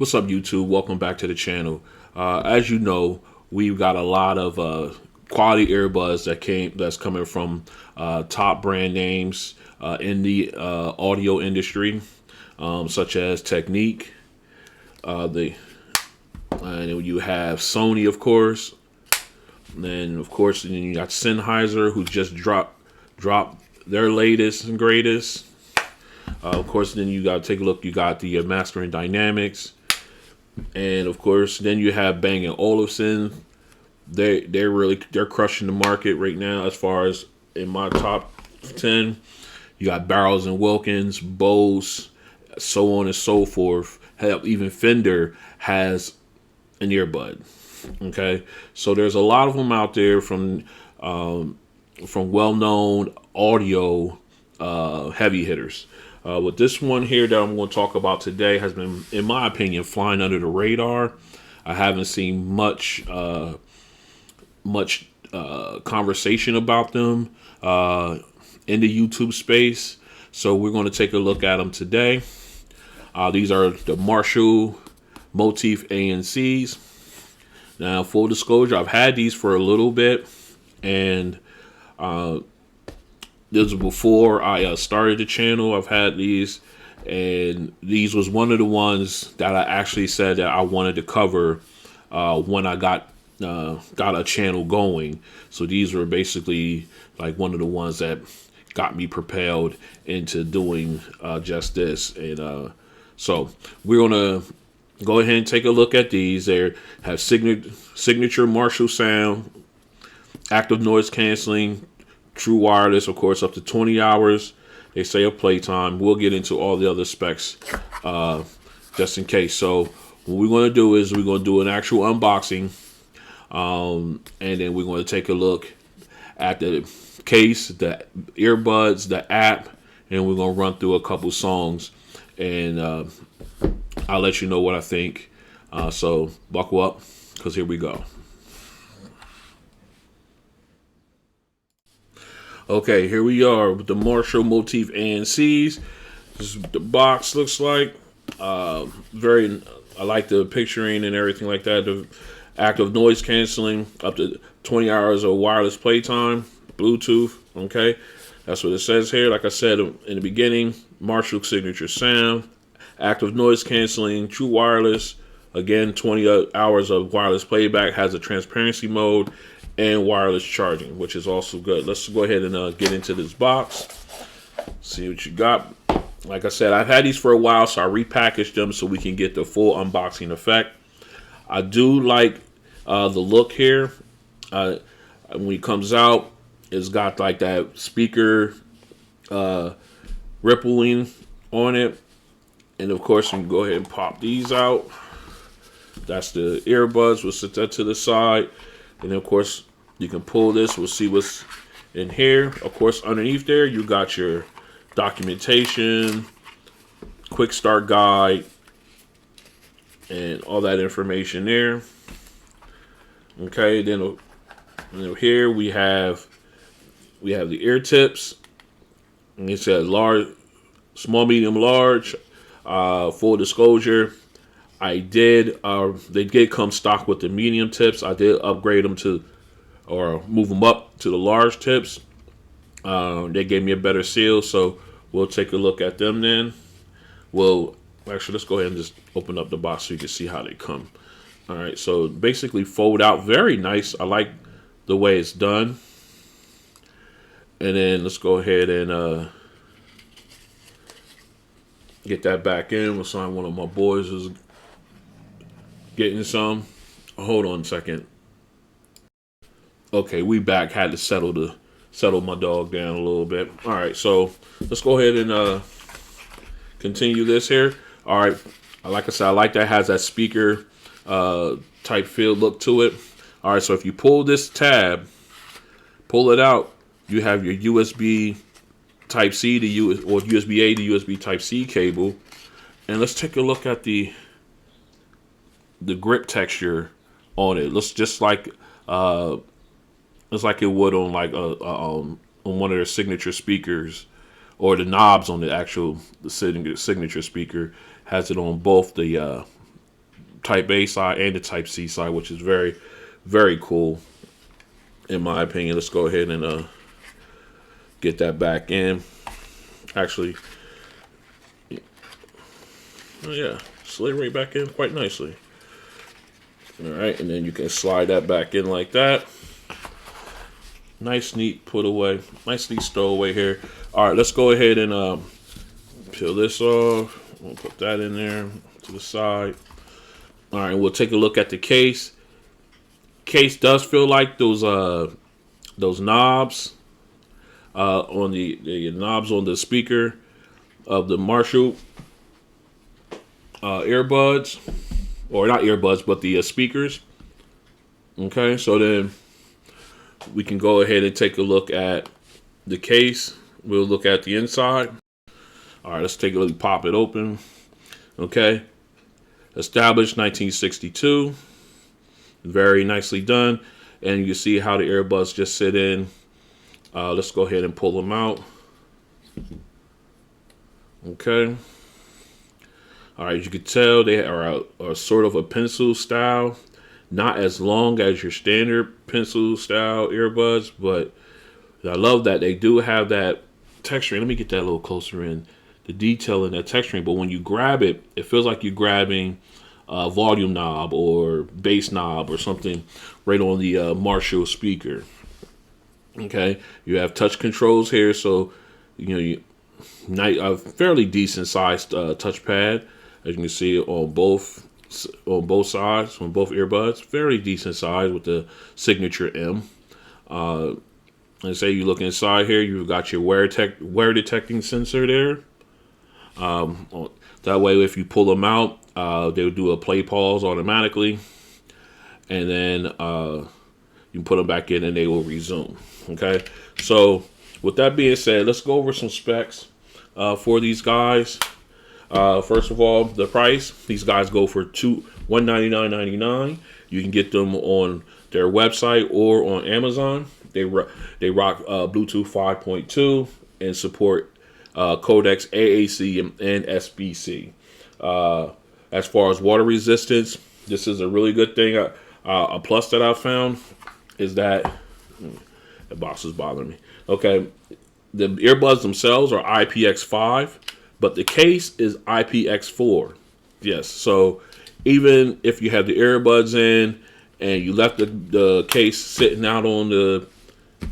What's up, YouTube? Welcome back to the channel. As you know, we've got a lot of quality earbuds that's coming from top brand names in the audio industry, such as Technique. And you have Sony, of course. And then, of course, then you got Sennheiser, who just dropped their latest and greatest. Of course, then you got to take a look. You got the Mastering Dynamics. And of course, then you have Bang & Olufsen. They're crushing the market right now as far as in my top 10. You got Barrows and Wilkins, Bose, so on and so forth. Hell, even Fender has an earbud. Okay, so there's a lot of them out there from well-known audio heavy hitters. With this one here that I'm going to talk about today has been, in my opinion, flying under the radar. I haven't seen much conversation about them in the YouTube space. So we're going to take a look at them today. These are the Marshall Motif A.N.Cs. Now, full disclosure, I've had these for a little bit, and this was before I started the channel. I've had these, and these was one of the ones that I actually said that I wanted to cover when I got a channel going. So these were basically like one of the ones that got me propelled into doing just this. And so we're gonna go ahead and take a look at these. They have signature Marshall sound, active noise canceling, true wireless, of course, up to 20 hours. They say of playtime. We'll get into all the other specs just in case. So what we're going to do is we're going to do an actual unboxing. And then we're going to take a look at the case, the earbuds, the app, and we're going to run through a couple songs. And I'll let you know what I think. So buckle up, because here we go. Okay, here we are with the Marshall Motif A.N.Cs. This is what the box looks like. I like the picturing and everything like that. The active noise canceling, up to 20 hours of wireless playtime, Bluetooth. Okay, that's what it says here. Like I said in the beginning, Marshall signature sound, active noise canceling, true wireless. Again, 20 hours of wireless playback, has a transparency mode, and wireless charging, which is also good. Let's go ahead and get into this box. See what you got. Like I said, I've had these for a while, so I repackaged them so we can get the full unboxing effect. I do like the look here. When it comes out, it's got like that speaker rippling on it. And of course, you can go ahead and pop these out. That's the earbuds. We'll set that to the side. And then, of course, you can pull this. We'll see what's in here. Of course, underneath there, you got your documentation, quick start guide, and all that information there. Okay, then here we have the ear tips. And it says large, small, medium, large. Full disclosure, they did come stock with the medium tips. I did upgrade them or move them up to the large tips. They gave me a better seal, so we'll take a look at them then. Well, actually, let's go ahead and just open up the box so you can see how they come. All right, so basically fold out, very nice. I like the way it's done. And then let's go ahead and get that back in. We'll sign one of my boys is getting some. Hold on a second. Okay, we back. Had to settle my dog down a little bit. All right, so let's go ahead and continue this here. All right, like I said, I like that. It has that speaker type feel look to it. All right, so if you pull this tab, pull it out, you have your USB Type C to or USB A to USB Type C cable, and let's take a look at the grip texture on it. Looks just like it's like it would on like on one of their signature speakers, or the knobs on the signature speaker has it on both the Type A side and the Type C side, which is very, very cool in my opinion. Let's go ahead and get that back in. Actually, oh yeah, slid right back in quite nicely. All right, and then you can slide that back in like that. Nice, neat put away. Nice, neat stowaway here. All right, let's go ahead and peel this off. We'll put that in there to the side. All right, we'll take a look at the case. Case does feel like those knobs on the knobs on the speaker of the Marshall earbuds, or not earbuds, but the speakers. Okay, so then we can go ahead and take a look at the case. We'll look at the inside. All right, let's take a look. Pop it open. Okay, established 1962. Very nicely done. And you can see how the earbuds just sit in. Let's go ahead and pull them out. Okay. All right, as you can tell, they are a sort of a pencil style. Not as long as your standard pencil style earbuds, but I love that they do have that texturing. Let me get that a little closer in. The detail in that texturing. But when you grab it, it feels like you're grabbing a volume knob or bass knob or something right on the Marshall speaker. Okay, you have touch controls here, so a fairly decent sized touchpad, as you can see on both sides, on both earbuds. Fairly decent size with the signature M. And say you look inside here, you've got your wear detecting sensor there. That way, if you pull them out, they'll do a play pause automatically, and then you can put them back in and they will resume. Okay, so with that being said, let's go over some specs for these guys. First of all, the price. These guys go for $199.99. You can get them on their website or on Amazon. They rock Bluetooth 5.2 and support codecs AAC and SBC. As far as water resistance, this is a really good thing. A plus that I found is that the box is bothering me. Okay, the earbuds themselves are IPX5, but the case is IPX4. Yes, so even if you have the earbuds in and you left the case sitting out on the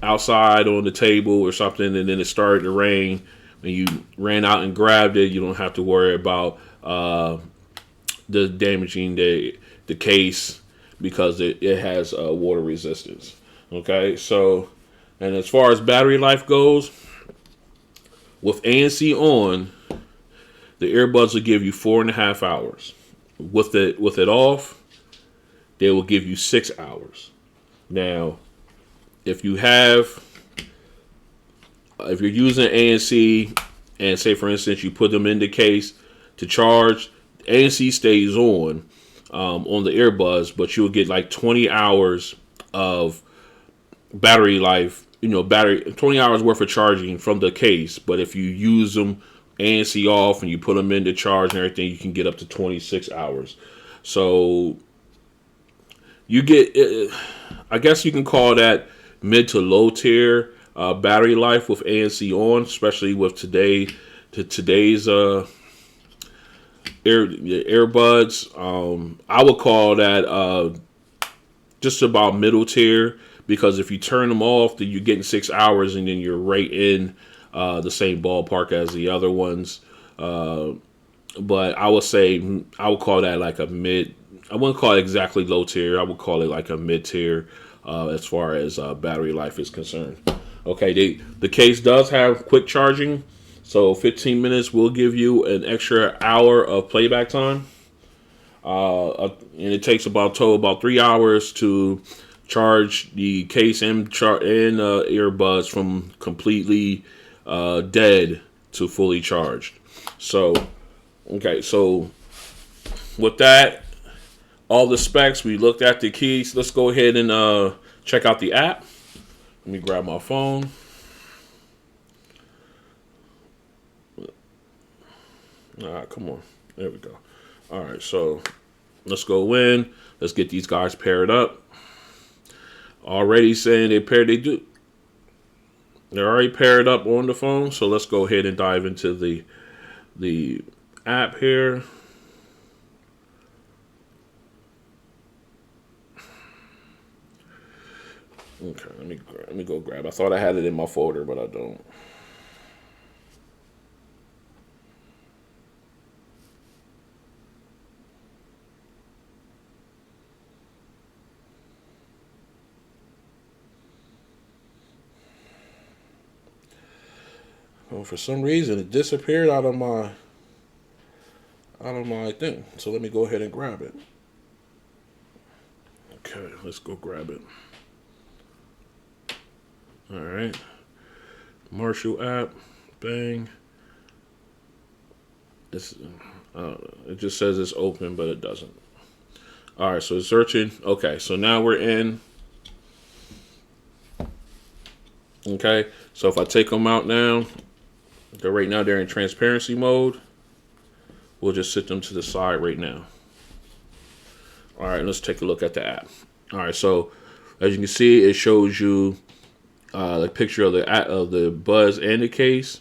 outside on the table or something, and then it started to rain, and you ran out and grabbed it, you don't have to worry about the damaging the case because it has water resistance. Okay, so, and as far as battery life goes, with A.N.C on, the earbuds will give you 4.5 hours. With it off, they will give you 6 hours. Now, if you're using A.N.C and say, for instance, you put them in the case to charge, A.N.C stays on the earbuds, but you'll get like 20 hours of battery life, 20 hours worth of charging from the case. But if you use them A.N.C off and you put them into charge and everything, you can get up to 26 hours. So you get, I guess you can call that mid to low tier battery life with A.N.C on, especially with today's earbuds. I would call that just about middle tier, because if you turn them off, then you're getting 6 hours and then you're right in the same ballpark as the other ones. But I would say I would call that like a mid. I wouldn't call it exactly low tier. I would call it like a mid tier as far as battery life is concerned. Okay, the case does have quick charging, so 15 minutes will give you an extra hour of playback time. And it takes about 3 hours to charge the case and earbuds from completely dead to fully charged. So, okay, so with that, all the specs, we looked at the keys. Let's go ahead and check out the app. Let me grab my phone. All right, come on. There we go. All right, so Let's go in. Let's get these guys paired up. Already saying they're already paired up on the phone. So let's go ahead and dive into the app here. Okay, let me go grab. I thought I had it in my folder, but I don't. Well, for some reason, it disappeared out of my thing. So let me go ahead and grab it. Okay, let's go grab it. All right, Marshall app, bang. It's it just says it's open, but it doesn't. All right, so it's searching. Okay, so now we're in. Okay, so if I take them out now, right now they're in transparency mode. We'll just set them to the side right now. All right, let's take a look at the app. All right, so as you can see, it shows you the picture of the Buds and the case.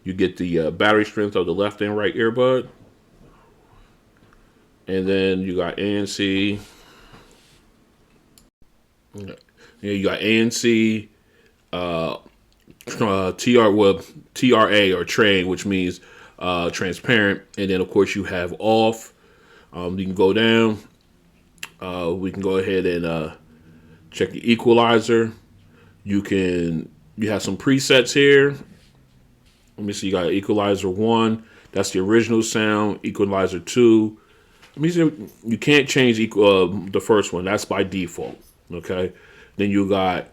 You get the battery strength of the left and right earbud, and then you got A.N.C. You got A.N.C. TRA or train, which means transparent, and then of course you have off. You can go down. We can go ahead and check the equalizer. You have some presets here. Let me see. You got Equalizer 1. That's the original sound. Equalizer 2. Let me see. You can't change the first one. That's by default. Okay. Then you got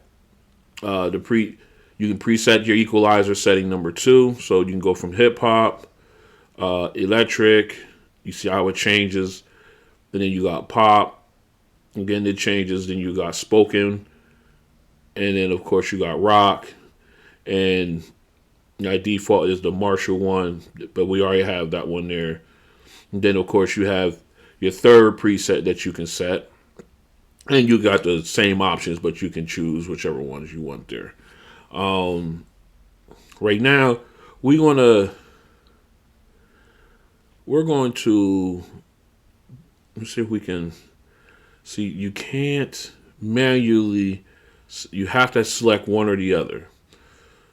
you can preset your equalizer setting number 2. So you can go from hip hop, electric. You see how it changes. And then you got pop. Again, it changes. Then you got spoken. And then, of course, you got rock. And by default is the Marshall one. But we already have that one there. And then, of course, you have your third preset that you can set. And you got the same options, but you can choose whichever ones you want there. Right now, we're going to let's see if we can see. You can't manually. You have to select one or the other.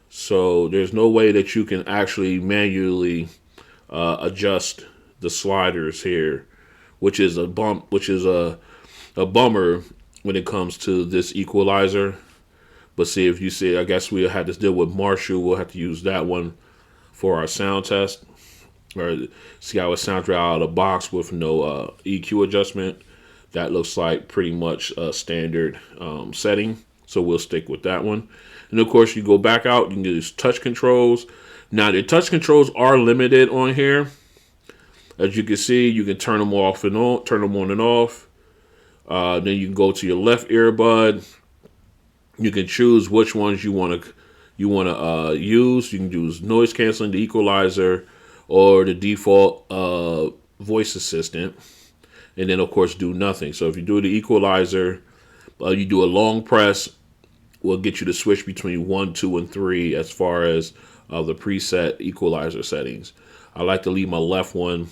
So there's no way that you can actually manually adjust the sliders here, which is a bummer when it comes to this equalizer. But see, if you see, I guess we'll have to deal with Marshall. We'll have to use that one for our sound test, or see how it sounds right out of the box with no EQ adjustment. That looks like pretty much a standard setting. So we'll stick with that one. And of course, you go back out, you can use touch controls. Now, the touch controls are limited on here. As you can see, you can turn them off and on, turn them on and off. Then you can go to your left earbud. You can choose which ones you want to use. You can use noise canceling, the equalizer, or the default voice assistant. And then, of course, do nothing. So if you do the equalizer, you do a long press, will get you to switch between 1, 2, and 3 as far as the preset equalizer settings. I like to leave my left one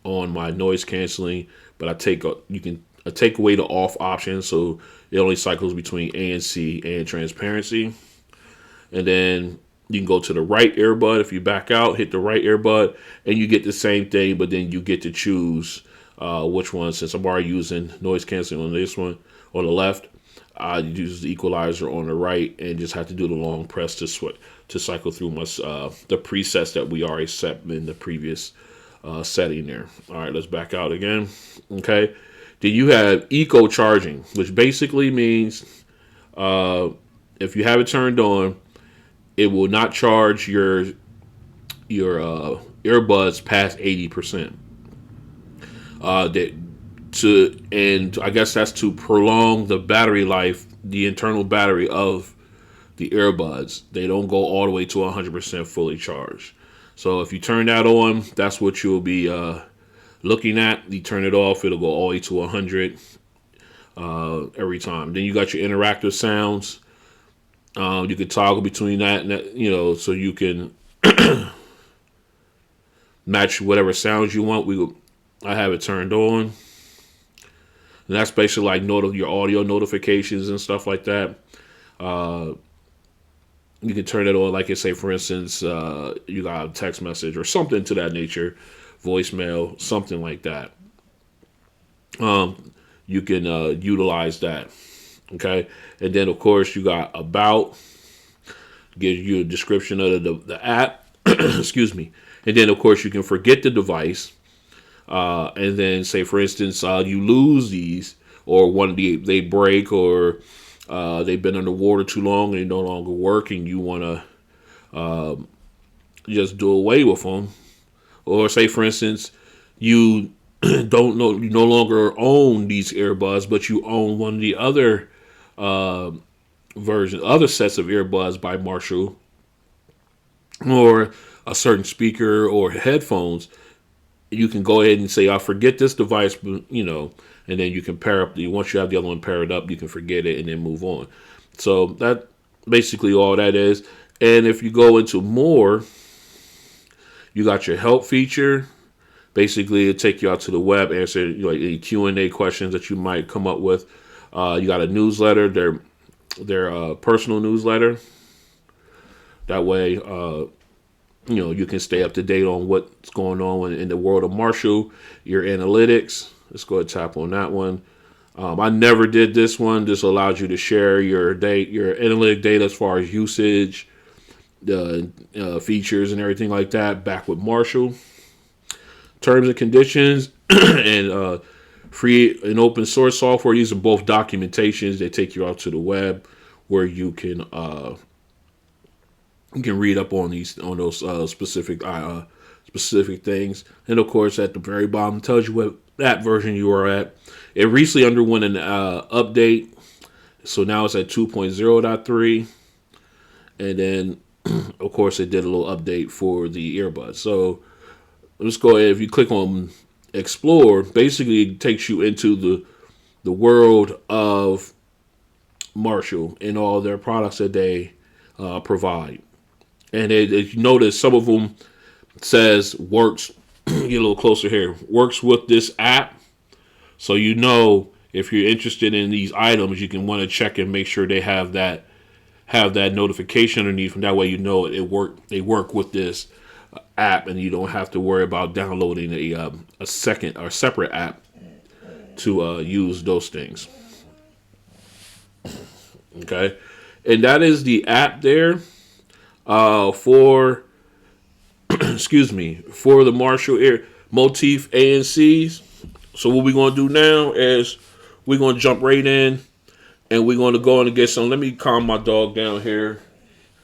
on my noise canceling, but I take away the off option, so it only cycles between A.N.C and transparency. And then you can go to the right earbud. If you back out, hit the right earbud, and you get the same thing, but then you get to choose which one. Since I'm already using noise canceling on this one on the left, I use the equalizer on the right and just have to do the long press to cycle through the presets that we already set in the previous setting there. All right, let's back out again. Okay, then you have eco charging, which basically means if you have it turned on, it will not charge your earbuds past 80%. And I guess that's to prolong the battery life, the internal battery of the earbuds. They don't go all the way to 100% fully charged. So if you turn that on, that's what you'll be looking at. You turn it off, it'll go all the way to 100 every time. Then you got your interactive sounds. You can toggle between that and that, so you can match whatever sounds you want. I have it turned on, and that's basically like your audio notifications and stuff like that. You can turn it on, like I say, for instance, you got a text message or something to that nature, voicemail, something like that. You can utilize that. Okay, and then of course you got about, gives you a description of the app. Excuse me. And then of course you can forget the device, and then say for instance you lose these, or they break, or they've been underwater too long and they no longer work, and you want to just do away with them, or say for instance you you no longer own these earbuds, but you own one of the other other sets of earbuds by Marshall, or a certain speaker or headphones. You can go ahead and say, "I forget this device," and then you can pair up. Once you have the other one paired up, you can forget it and then move on. So that basically all that is. And if you go into more, you got your help feature. Basically, it'll take you out to the web, answer any Q&A questions that you might come up with. You got a newsletter, their personal newsletter. That way, you can stay up to date on what's going on in the world of Marshall. Your analytics. Let's go ahead and tap on that one. I never did this one. This allows you to share your analytic data as far as usage, the features and everything like that back with Marshall. Terms and conditions and free and open source software. These are both documentations. They take you out to the web where you can read up on those specific things. And of course, at the very bottom, it tells you what that version you are at. It recently underwent an update, so now it's at 2.0.3, and then of course it did a little update for the earbuds. So let's go ahead. If you click on Explore, basically it takes you into the world of Marshall and all their products that they provide. And you notice some of them says works. Get a little closer here. Works with this app. So if you're interested in these items, you can want to check and make sure they have that notification underneath, and that way they work with this app, and you don't have to worry about downloading a second or separate app to use those things. Okay, and that is the app there for for the Marshall Motif A.N.Cs. So what we're going to do now is we're going to jump right in, and we're going to go in and get some. Let me calm my dog down here.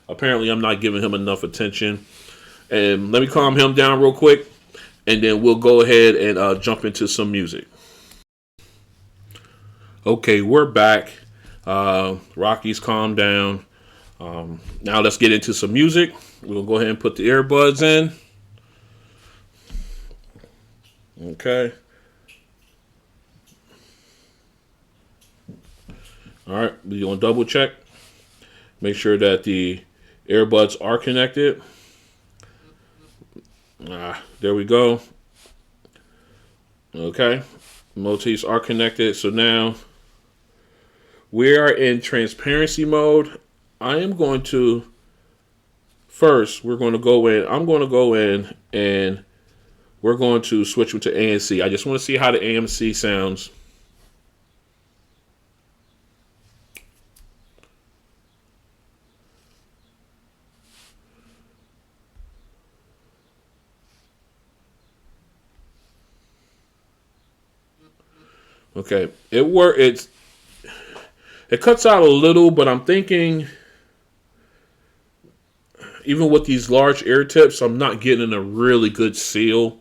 Apparently I'm not giving him enough attention. And let me calm him down real quick, and then we'll go ahead and jump into some music. Okay, we're back. Rocky's calmed down. Now let's get into some music. We'll go ahead and put the earbuds in. Okay. All right, we're going to double check. Make sure that the earbuds are connected. There we go. Okay, motifs are connected. So now we are in transparency mode. I am going to we're going to go in. I'm going to go in and we're going to switch to ANC. I just want to see how the ANC sounds. Okay, it cuts out a little, but I'm thinking even with these large ear tips, I'm not getting a really good seal.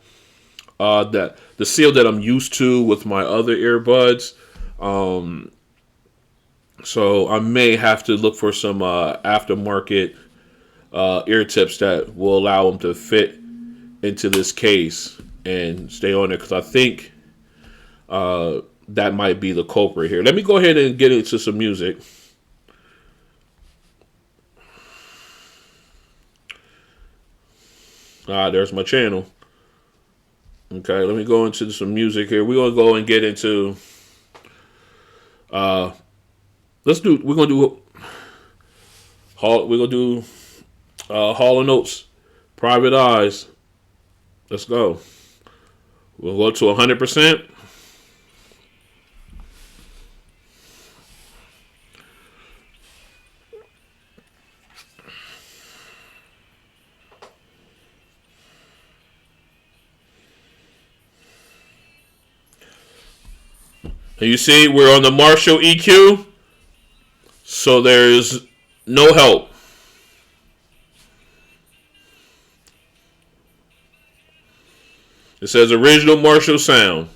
That the seal that I'm used to with my other earbuds. So I may have to look for some aftermarket ear tips that will allow them to fit into this case and stay on there because I think that might be the culprit here. Let me go ahead and get into some music. There's my channel. Okay, let me go into some music here. We're gonna go and get into we're gonna do Hall & Oates, Private Eyes. Let's go. We'll go to 100%. And you see, we're on the Marshall EQ, so there's no help. It says original Marshall sound.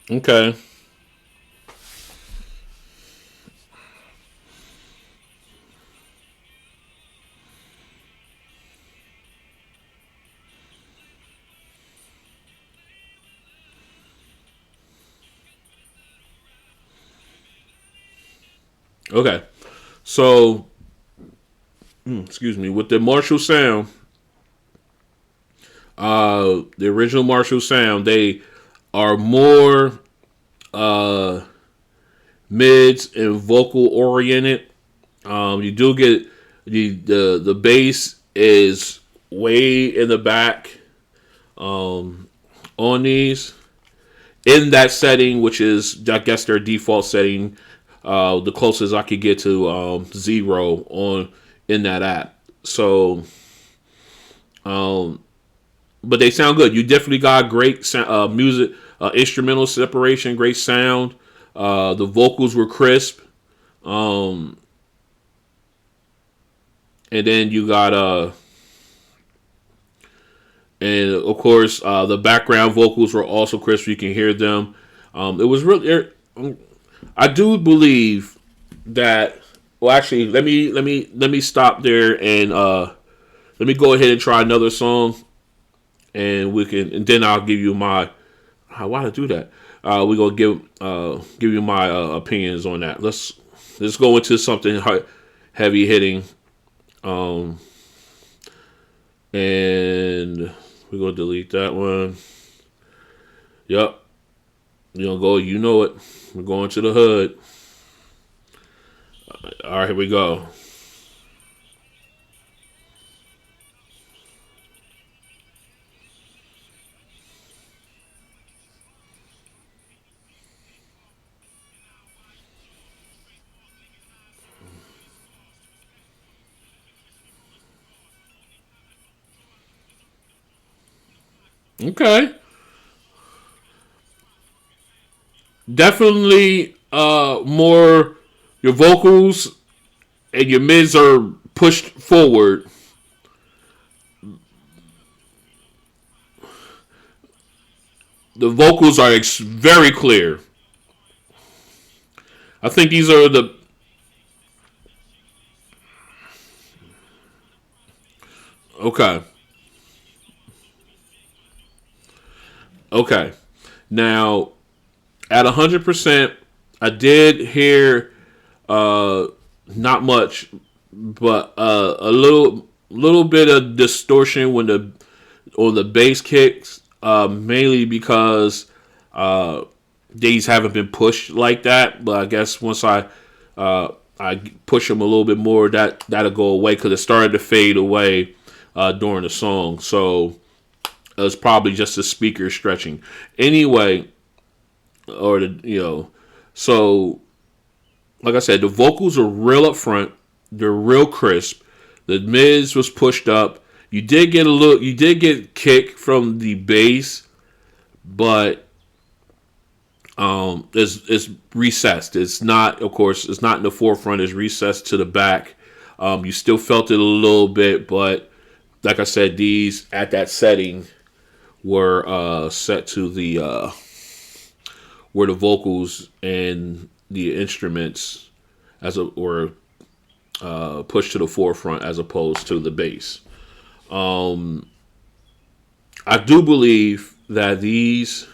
Okay. Okay. So, excuse me, with the Marshall sound, the original Marshall sound, they are more mids and vocal oriented. You do get the bass is way in the back on these in that setting, which is I guess their default setting. The closest I could get to 0 on in that app. So, but they sound good. You definitely got great music, instrumental separation, great sound. The vocals were crisp. And then you got and of course the background vocals were also crisp. You can hear them. It was really. I do believe that. Well, actually, let me stop there and let me go ahead and try another song, and then I'll give you my. Why did I do that? We're gonna give you my opinions on that. Let's go into something heavy hitting, and we're gonna delete that one. Yep, you're gonna go. You know it. We're going to the hood. All right, here we go. Okay. Definitely more your vocals and your mids are pushed forward. The vocals are very clear. I think these are the okay. Okay. Now at 100%, I did hear not much, but a little bit of distortion when the bass kicks, mainly because these haven't been pushed like that. But I guess once I push them a little bit more, that'll go away because it started to fade away during the song. So it's probably just the speaker stretching. Anyway, so like I said, the vocals are real up front. They're real crisp. The mids was pushed up. You did get kick from the bass, but it's recessed. It's not, of course, it's not in the forefront. It's recessed to the back. You still felt it a little bit, but like I said, these at that setting were set to the where the vocals and the instruments were pushed to the forefront as opposed to the bass. I do believe that these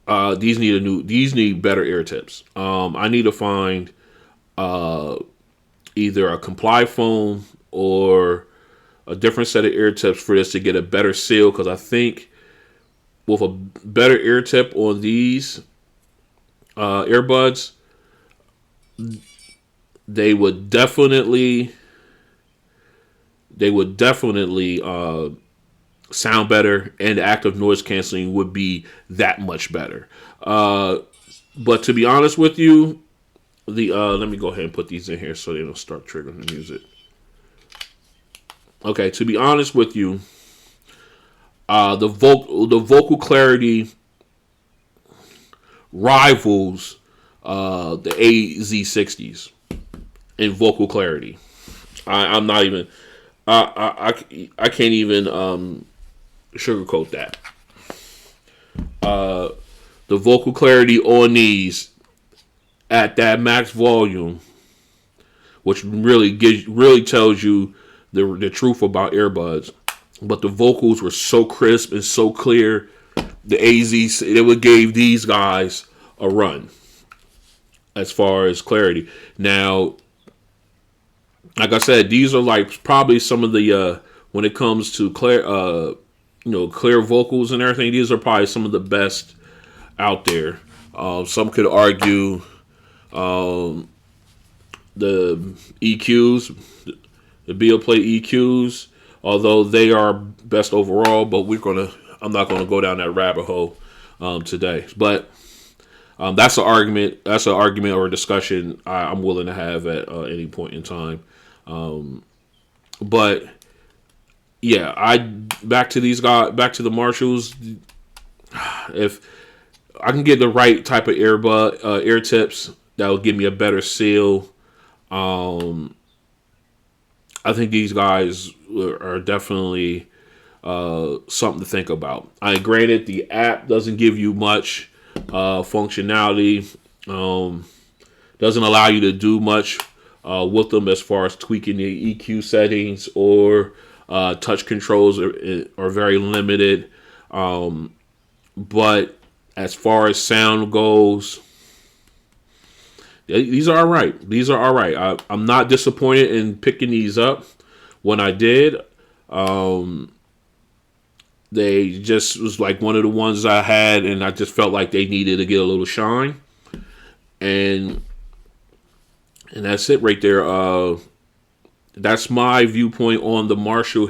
need better ear tips. I need to find either a comply foam or a different set of ear tips for this to get a better seal, because I think with a better ear tip on these earbuds, they would definitely sound better, and the active noise canceling would be that much better. But to be honest with you, let me go ahead and put these in here so they don't start triggering the music. Okay, to be honest with you, the vocal clarity rivals the AZ60s in vocal clarity. I'm not even. I can't even sugarcoat that. The vocal clarity on these at that max volume, which really tells you the truth about earbuds. But the vocals were so crisp and so clear. The AZ, it would gave these guys a run as far as clarity. Now, like I said, these are like probably some of the when it comes to clear vocals and everything, these are probably some of the best out there. Some could argue the EQs, the Beoplay EQs, although they are best overall, but I'm not gonna go down that rabbit hole today. But that's an argument or a discussion I'm willing to have at any point in time. But yeah, back to the Marshalls. If I can get the right type of ear tips that will give me a better seal, I think these guys are definitely something to think about. Granted, the app doesn't give you much functionality, doesn't allow you to do much with them as far as tweaking the EQ settings, or touch controls are very limited. But as far as sound goes, these are all right. I'm not disappointed in picking these up when I did. They just was like one of the ones I had, and I just felt like they needed to get a little shine. And that's it right there. That's my viewpoint on the Marshall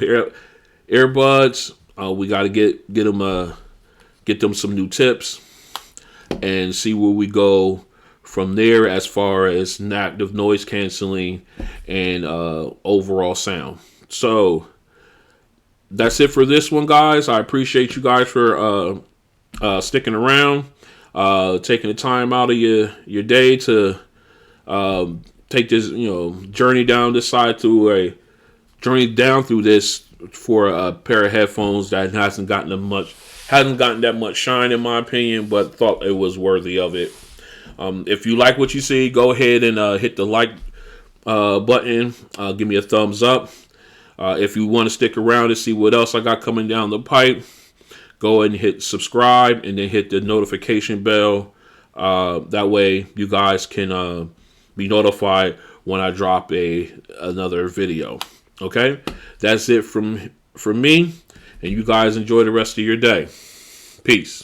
earbuds. We got to get them some new tips and see where we go from there as far as active noise canceling and overall sound. So that's it for this one, guys. I appreciate you guys for sticking around, taking the time out of your day to take this journey down this side through this for a pair of headphones that hasn't gotten that much shine, in my opinion, but thought it was worthy of it. If you like what you see, go ahead and hit the like button. Give me a thumbs up. If you want to stick around to see what else I got coming down the pipe, go ahead and hit subscribe and then hit the notification bell. That way you guys can be notified when I drop another video. Okay? That's it from me. And you guys enjoy the rest of your day. Peace.